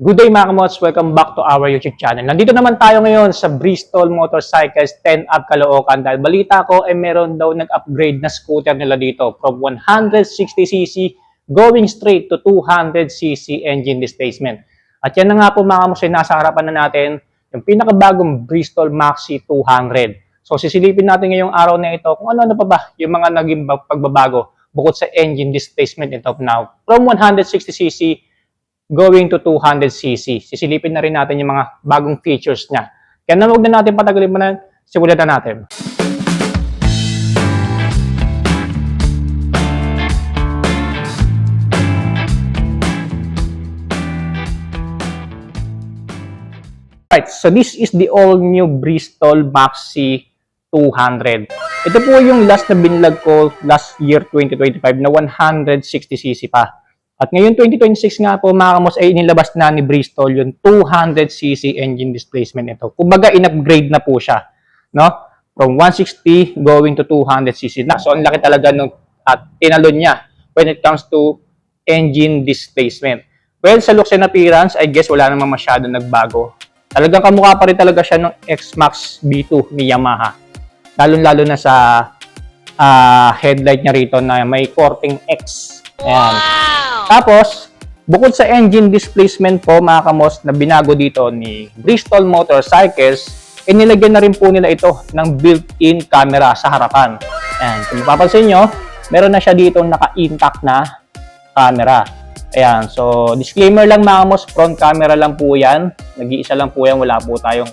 Good day mga kamots, welcome back to our YouTube channel. Nandito naman tayo ngayon sa Bristol Motorcycles 10 Up Caloocan dahil balita ko meron daw nag-upgrade na scooter nila dito from 160cc going straight to 200cc engine displacement. At yan na nga po mga kamots, nasa harapan na natin yung pinakabagong Bristol Maxi 200. So sisilipin natin ngayong araw na ito kung ano-ano pa ba yung mga naging pagbabago bukod sa engine displacement ito now from 160cc going to 200cc. Sisilipin na rin natin yung mga bagong features niya. Kaya na huwag na natin patagalin mo na, simulan na natin. Right, so this is the all-new Bristol Maxi 200. Ito po yung last na binlog ko last year 2025 na 160cc pa. At ngayon 2026 nga po mga kamos ay inilabas na ni Bristol yung 200cc engine displacement ito. Kumbaga in-upgrade na po siya, no? From 160 going to 200cc. So ang laki talaga nung at tinalon niya when it comes to engine displacement. Well, sa looks and appearance, I guess wala namang masyado nagbago. Talagang kamukha pa rin talaga siya ng X-Max B2 ni Yamaha. Lalo-lalo na sa headlight niya rito na may korting X. Ayan. Tapos, bukod sa engine displacement po mga kamos na binago dito ni Bristol Motorcycles, inilagyan na rin po nila ito ng built-in camera sa harapan. Ayan. Kung mapapansin nyo, meron na siya dito naka-intact na camera. Ayan. So, disclaimer lang mga kamos, front camera lang po yan. Nag-iisa lang po yan. Wala po tayong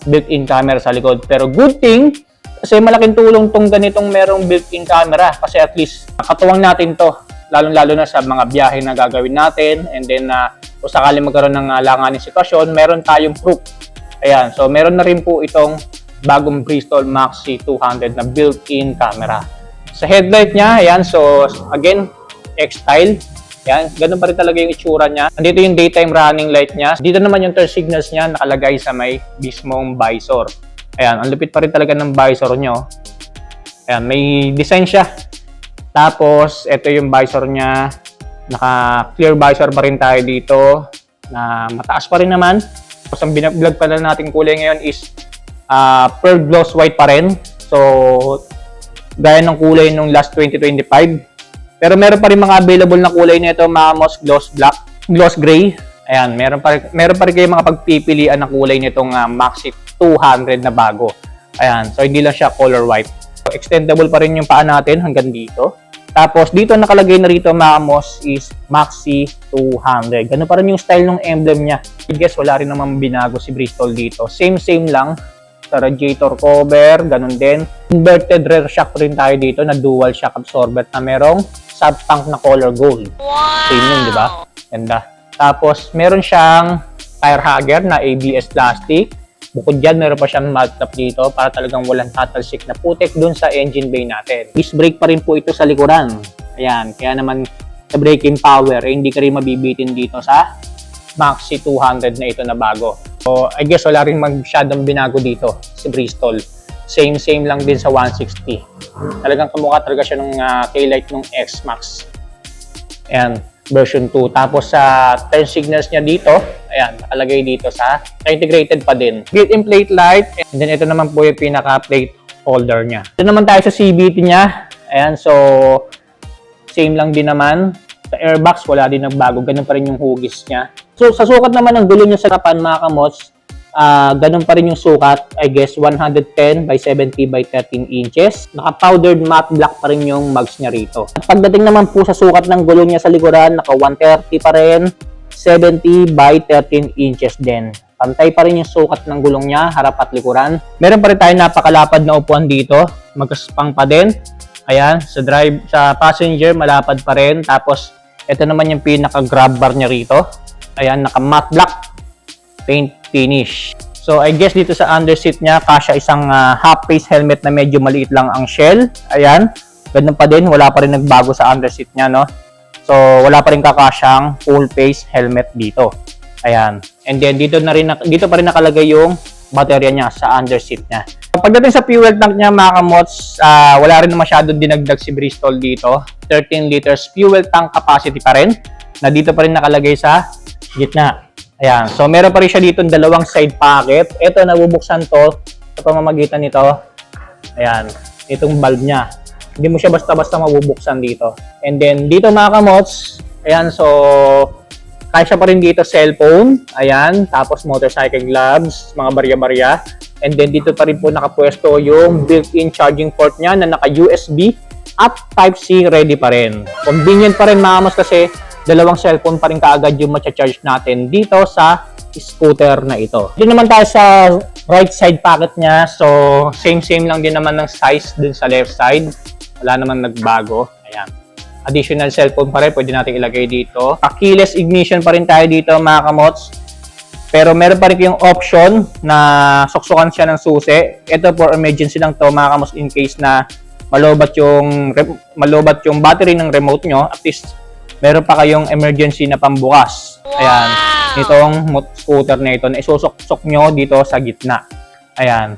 built-in camera sa likod. Pero good thing, kasi malaking tulong tong ganitong merong built-in camera. Kasi at least, nakatuwang natin to. Lalong-lalo na sa mga biyahe na gagawin natin. And then, kung sakali magkaroon ng langaning sitwasyon, meron tayong proof. Ayan. So, meron na rin po itong bagong Bristol Maxi 200 na built-in camera. Sa headlight niya, ayan. So, again, X-style. Ayan. Ganun pa rin talaga yung itsura niya. Andito yung daytime running light niya. Dito naman yung turn signals niya nakalagay sa may mismong visor. Ayan. Ang lupit pa rin talaga ng visor nyo. Ayan. May design siya. Tapos, ito yung visor niya. Naka-clear visor pa rin tayo dito. Na mataas pa rin naman. Tapos, ang binablog pa na natin kulay ngayon is pearl gloss white pa rin. So, gaya ng kulay nung last 2025. Pero meron pa rin mga available na kulay nito, mga moss gloss black, gloss gray. Ayan, meron pa rin kayo mga pagpipilian na kulay nitong Maxi 200 na bago. Ayan, so hindi lang siya color white. So, extendable pa rin yung paa natin hanggang dito. Tapos, dito nakalagay na rito mga moss is Maxi 200. Ganun pa rin yung style ng emblem niya. I guess wala rin naman binago si Bristol dito. Same lang. Sa radiator cover, ganun din. Inverted rear shock rin tayo dito na dual shock absorbent na merong sub-tank na color gold. Wow! Same yun, di ba? Ganda. Tapos, meron siyang tire hugger na ABS plastic. Bukod dyan, meron pa siyang mud top dito para talagang walang tatalsik na putik dun sa engine bay natin. Disc brake pa rin po ito sa likuran. Ayan, kaya naman sa braking power, hindi ka rin mabibitin dito sa Maxi 200 na ito na bago. So, I guess wala rin masyadong binago dito si Bristol. Same lang din sa 160. Talagang kamukha talaga siya ng taillight ng X-Max. Ayan, version 2. Tapos sa turn signals niya dito, ayan, nakalagay dito sa integrated pa din. Built-in plate light, and then ito naman po yung pinaka-plate holder niya. Ito naman tayo sa CVT niya. Ayan, so same lang din naman. Sa airbox, wala din nagbago. Ganun pa rin yung hugis niya. So, sa sukat naman ng dulo niya sa harapan, mga kamots, ganun pa rin yung sukat. I guess 110 by 70 by 13 inches. Naka-powdered matte black pa rin yung mugs niya rito. At pagdating naman po sa sukat ng gulong niya sa likuran, naka 130 pa rin, 70 by 13 inches din. Pantay pa rin yung sukat ng gulong niya, harap at likuran. Meron pa rin tayo napakalapad na upuan dito. Magaspang pa din. Ayan, sa passenger, malapad pa rin. Tapos, ito naman yung pinaka-grab bar niya rito. Ayan, naka-matte black paint finish. So, I guess dito sa underseat niya, kasya isang half-face helmet na medyo maliit lang ang shell. Ayan, ganun pa din. Wala pa rin nagbago sa underseat niya, no? So, wala pa rin kakasyang full-face helmet dito. Ayan. And then, dito pa rin nakalagay yung baterya niya sa underseat niya. Pagdating sa fuel tank niya, mga kamots, wala rin masyadong dinagdag si Bristol dito. 13 liters fuel tank capacity pa rin, na dito pa rin nakalagay sa gitna. Ayan. So, meron pa rin siya dito dalawang side pocket. Ito, nabubuksan to sa pamamagitan nito. Ayan. Itong valve niya. Hindi mo siya basta-basta mabubuksan dito. And then, dito mga kamots, ayan, so, kasya pa rin dito cellphone. Ayan. Tapos, motorcycle gloves, mga barya-barya. And then, dito pa rin po nakapwesto yung built-in charging port niya na naka-USB at Type-C ready pa rin. Convenient pa rin mga kamots kasi dalawang cellphone pa rin kaagad yung matcha-charge natin dito sa scooter na ito. Dito naman tayo sa right side pocket niya. So, same lang din naman ng size dun sa left side. Wala naman nagbago. Ayan. Additional cellphone pa rin. Pwede natin ilagay dito. Keyless ignition pa rin tayo dito mga kamots. Pero meron pa rin yung option na suksukan siya ng susi. Ito for emergency lang to mga kamots in case na malobat yung battery ng remote nyo. At least meron pa kayong emergency na pambukas. Ayan. Itong scooter na ito na isusok-sok nyo dito sa gitna. Ayan.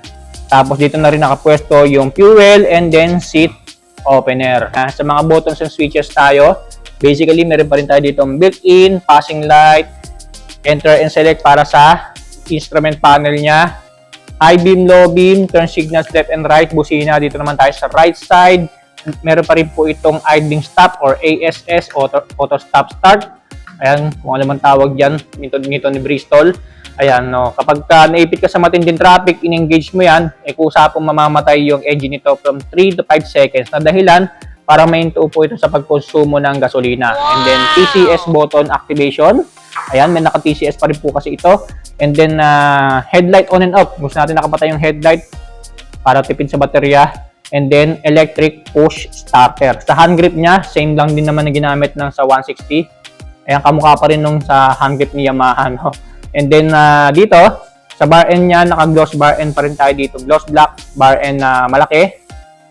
Tapos dito na rin nakapwesto yung fuel and then seat opener. Sa mga buttons and switches tayo, basically meron pa rin tayo dito built-in, passing light, enter and select para sa instrument panel niya. High beam, low beam, turn signals left and right, busina. Dito naman tayo sa right side. Meron pa rin po itong idling stop or ASS, auto stop start. Ayan, kung ano man tawag dyan, nito ni Bristol. Ayan, no, kapag naipit ka sa matinding traffic, in-engage mo yan, kusa pong mamamatay yung engine nito from 3 to 5 seconds na dahilan para mainto po ito sa pagkonsumo ng gasolina. And then, TCS button activation. Ayan, may naka-TCS pa rin po kasi ito. And then, headlight on and off. Gusto natin nakapatay yung headlight para tipid sa baterya. And then, electric push starter. Sa hand grip niya, same lang din naman na ginamit ng sa 160. Ayan, kamukha pa rin nung sa hand grip ni Yamaha. No? And then, dito, sa bar end niya, naka-gloss bar end pa rin tayo dito. Gloss black, bar end na malaki.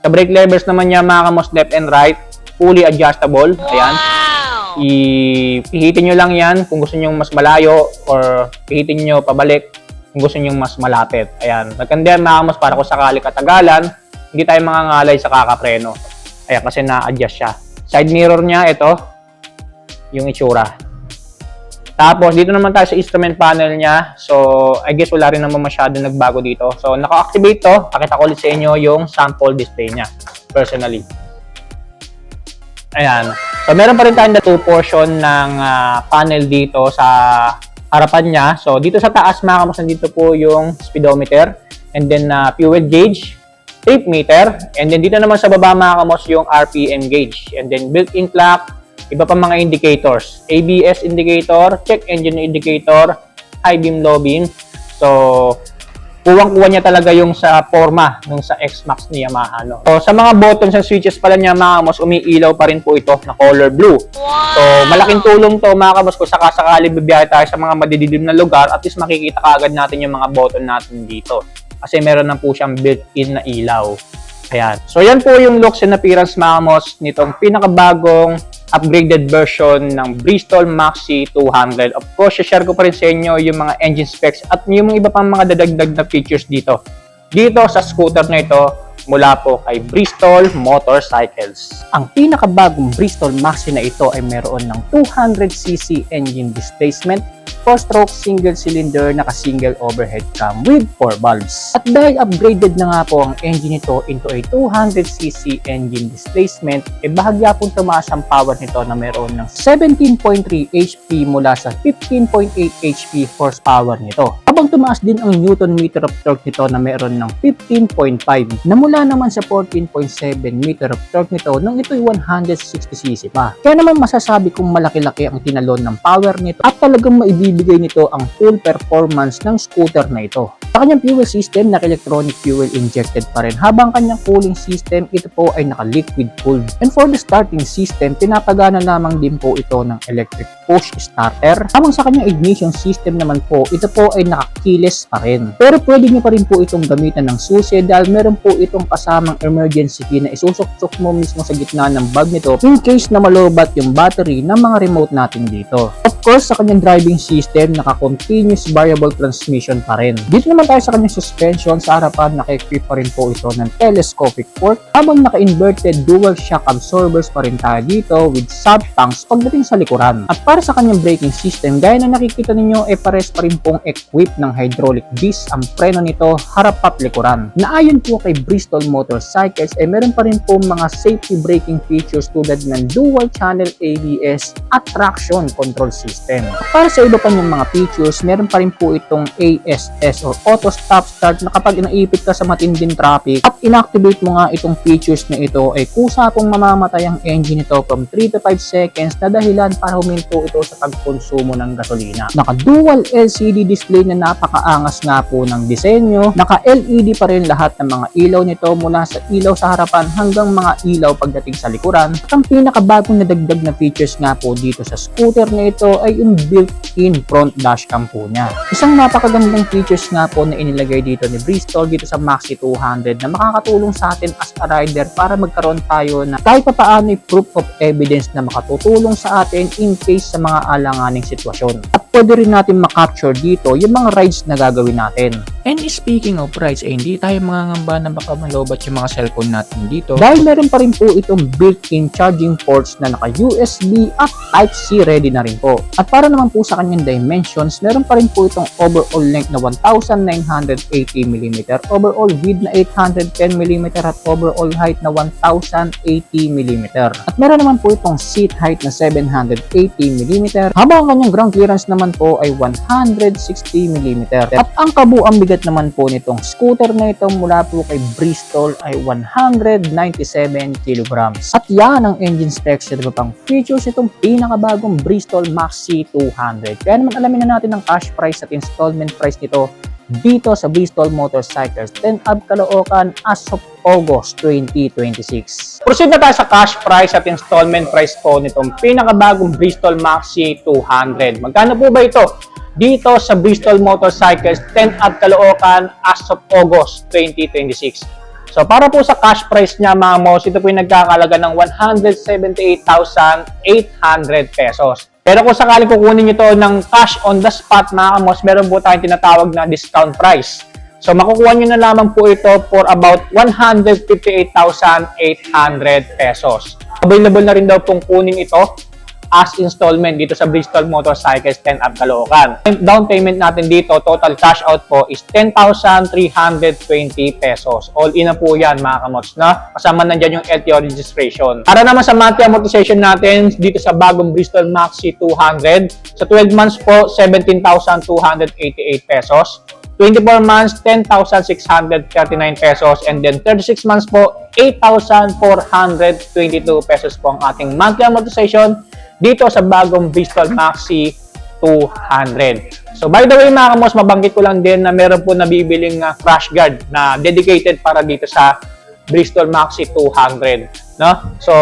Sa brake levers naman niya, mga kamos, left and right, fully adjustable. Ayan. Ipihitin nyo lang yan kung gusto nyo mas malayo or pihitin nyo pabalik kung gusto nyo mas malapit. Ayan. Nagkanda mga kamos, para kung sakali katagalan, hindi tayo mangangalay sa kakapreno. Ayan, kasi na-adjust siya. Side mirror niya, ito, yung itsura. Tapos, dito naman tayo sa instrument panel niya. So, I guess wala rin naman masyado nagbago dito. So, naka-activate to. Pakita ko ulit sa inyo yung sample display niya, personally. Ayan. So, meron pa rin tayong 2 portion ng panel dito sa harapan niya. So, dito sa taas, mga kamos, dito po yung speedometer. And then, fuel gauge, trip meter, and then dito naman sa baba mga kamos yung RPM gauge, and then built-in clock, iba pa mga indicators, ABS indicator, check engine indicator, high beam, low beam. So, kuwang-kuwa niya talaga yung sa forma nung sa X-Max ni Yamaha. No? So, sa mga buttons and switches pala niya mga kamos, umiilaw pa rin po ito na color blue. So, malaking tulong to mga kamos kung sakasakali bibiyahe tayo sa mga madidilim na lugar, at least makikita kaagad natin yung mga button natin dito. Kasi meron na po siyang built-in na ilaw. Ayan. So, yan po yung looks and appearance, mga kamos, nitong pinakabagong upgraded version ng Bristol Maxi 200. Of course, share ko pa rin sa inyo yung mga engine specs at yung iba pang mga dadagdag na features dito. Dito sa scooter na ito, mula po kay Bristol Motorcycles. Ang pinakabagong Bristol Maxi na ito ay meron ng 200cc engine displacement, 4-stroke single cylinder naka-single overhead cam with 4 valves. At dahil upgraded na nga po ang engine nito into a 200cc engine displacement, bahagya pong tumaas ang power nito na meron ng 17.3 HP mula sa 15.8 HP horsepower nito. Habang tumaas din ang Newton meter of torque nito na meron ng 15.5 na mula naman sa 14.7 meter of torque nito nung ito'y 160cc pa. Kaya naman masasabi kong malaki-laki ang tinalon ng power nito at talagang maibibigay nito ang full performance ng scooter na ito. Sa kanyang fuel system, naka-electronic fuel injected pa rin, habang kanyang cooling system, ito po ay naka-liquid cooled. And for the starting system, pinapagana lamang din po ito ng electric push starter. Habang sa kanyang ignition system naman po, ito po ay naka-keyless pa rin. Pero pwede nyo pa rin po itong gamitan ng susi dahil meron po itong kasamang emergency key na isusok-sok mo mismo sa gitna ng bag nito in case na malobat yung battery ng mga remote natin dito. Of course, sa kanyang driving system, naka-continuous variable transmission pa rin. Dito naman naman tayo sa kanyang suspension, sa harapan naka-equip pa rin po ito ng telescopic fork, habang naka-inverted dual shock absorbers pa rin tayo dito with sub-tanks pagdating sa likuran. At para sa kanyang braking system, gaya na nakikita ninyo, pares pa rin pong equipped ng hydraulic disc ang preno nito harap at likuran. Naayon po kay Bristol Motorcycles, meron pa rin po mga safety braking features tulad ng dual channel ABS at traction control system. Para sa iba pa niyang mga features, meron pa rin po itong ASS or auto stop start na kapag inaipit ka sa matinding traffic at inactivate mo nga itong features na ito, ay kusa pong mamamatay ang engine nito from 3 to 5 seconds na dahilan para huminto ito sa pagkonsumo ng gasolina. Naka-dual LCD display na napakaangas nga po ng disenyo. Naka-LED pa rin lahat ng mga ilaw nito mula sa ilaw sa harapan hanggang mga ilaw pagdating sa likuran. At ang pinakabagong nadagdag na features nga po dito sa scooter na ito ay yung built-in front dashcam po niya. Isang napakagandang features nga po na inilagay dito ni Bristol dito sa Maxi 200 na makakatulong sa atin as a rider para magkaroon tayo na kahit papaano proof of evidence na makatutulong sa atin in case sa mga alanganing sitwasyon. At pwede rin natin makapture dito yung mga rides na gagawin natin. And speaking of rides, hindi tayo mangangamba na baka malobat yung mga cellphone natin dito dahil meron pa rin po itong built-in charging ports na naka-USB at Type-C ready na rin po. At para naman po sa kanyang dimensions, meron pa rin po itong overall length na 1,980mm, overall width na 810mm at overall height na 1,080mm. At meron naman po itong seat height na 780mm, habang ang kanyang ground clearance naman po ay 160mm. At ang kabuang bigat naman po nitong scooter na ito mula po kay Bristol ay 197 kg. At yan ang engine specs at iba pang features itong pinakabagong Bristol Maxi 200. Kaya naman alamin na natin ang cash price at installment price nito dito sa Bristol Motorcycles 10 Ave Caloocan as of August 2026. Proceed na tayo sa cash price at installment price po nitong pinakabagong Bristol Maxi 200. Magkano po ba ito dito sa Bristol Motorcycles 10 Ave Caloocan as of August 2026? So para po sa cash price niya mga mods, ito po yung nagkakalaga ng 178,800 pesos. Pero kung sakaling kukunin nyo ito ng cash on the spot mga mods, meron po tayong tinatawag na discount price. So makukuha nyo na lamang po ito for about 158,800 pesos. Available na rin daw pong kunin ito as installment dito sa Bristol Motorcycles 10 Ave Caloocan. Down payment natin dito, total cash out po is 10,320 pesos. All in na po yan mga kamots, na kasama na dyan yung LTO registration. Para naman sa monthly amortization natin dito sa bagong Bristol Maxi 200, sa 12 months po, 17,288 pesos. 24 months, 10,639 pesos. And then 36 months po, 8,422 pesos po ang ating monthly amortization dito sa bagong Bristol Maxi 200. So by the way mga kamos, mabanggit ko lang din na meron po nabibiling crash guard na dedicated para dito sa Bristol Maxi 200. No? So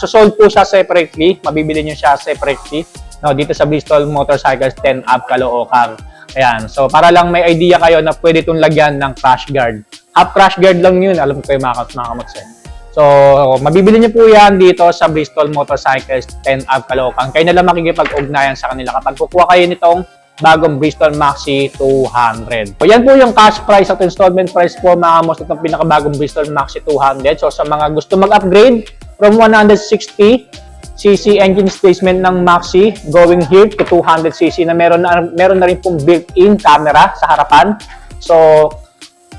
sold po siya separately, mabibili nyo siya separately, no, dito sa Bristol Motorcycles 10 Ave Caloocan. Ayan. So para lang may idea kayo na pwede itong lagyan ng crash guard. Half crash guard lang yun, alam ko kayo mga kamos. So, mabibili niyo po yan dito sa Bristol Motorcycles 10 Ave Caloocan. Kayo na lang makikipag-ugnayan sa kanila kapag kukuha kayo nitong bagong Bristol Maxi 200. So, yan po yung cash price at installment price po mga kamos itong pinakabagong Bristol Maxi 200. So, sa mga gusto mag-upgrade from 160cc engine displacement ng Maxi going here to 200cc na meron na rin pong built-in camera sa harapan. So,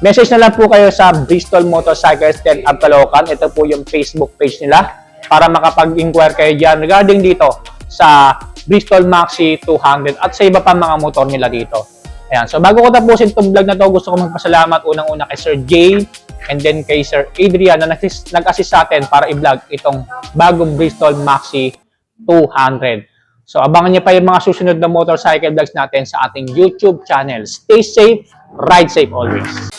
message na lang po kayo sa Bristol Motorcycles 10 Ave Caloocan. Ito po yung Facebook page nila para makapag-inquire kayo dyan regarding dito sa Bristol Maxi 200 at sa iba pa mga motor nila dito. Ayan. So bago ko tapusin itong vlog na to, gusto ko magpasalamat unang-una kay Sir Jay and then kay Sir Adrian na nag-assist sa atin para i-vlog itong bagong Bristol Maxi 200. So abangan niyo pa yung mga susunod na motorcycle vlogs natin sa ating YouTube channel. Stay safe, ride safe always.